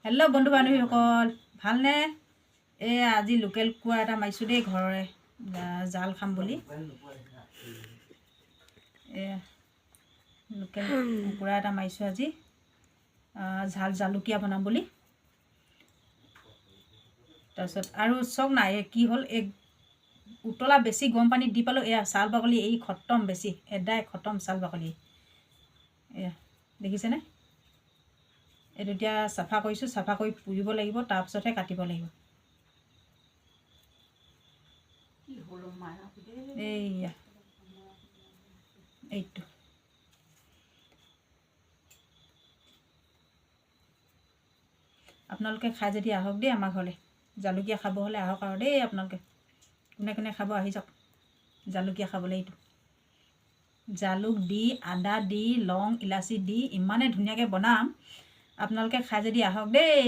Hello' বন্ধু বান্ধৱীসকল, ভালনে? আজি লোকেল কুকুৰা এটা মাৰিছোঁ দেই ঘৰৰে, জাল খাম বুলি। লোকেল কুকুৰা এটা মাৰিছোঁ আজি, জালুকীয়া বনাম বুলি। তাৰপিছত আৰু চাওক নাই কি হ'ল, উতলা বেছি গৰম পানীত দি পালোঁ। চাল বাকলি এই খতম, বেছি এদাই খতম চাল বাকলি। দেখিছেনে? এইটো এতিয়া চাফা কৰিছোঁ, চাফা কৰি পুৰিব লাগিব, তাৰপিছতহে কাটিব লাগিব। এইয়া এইটো আপোনালোকে খাই যদি আহক দেই আমাৰ ঘৰলৈ। জালুকীয়া খাব হ'লে আহক আৰু দেই আপোনালোকে। কোনে কোনে খাব আহি যাওক জালুকীয়া খাবলৈ। এইটো জালুক দি, আদা দি, লং ইলাচি দি ইমানে ধুনীয়াকৈ বনাম, আপোনালোকে খাই যদি আহক দেই।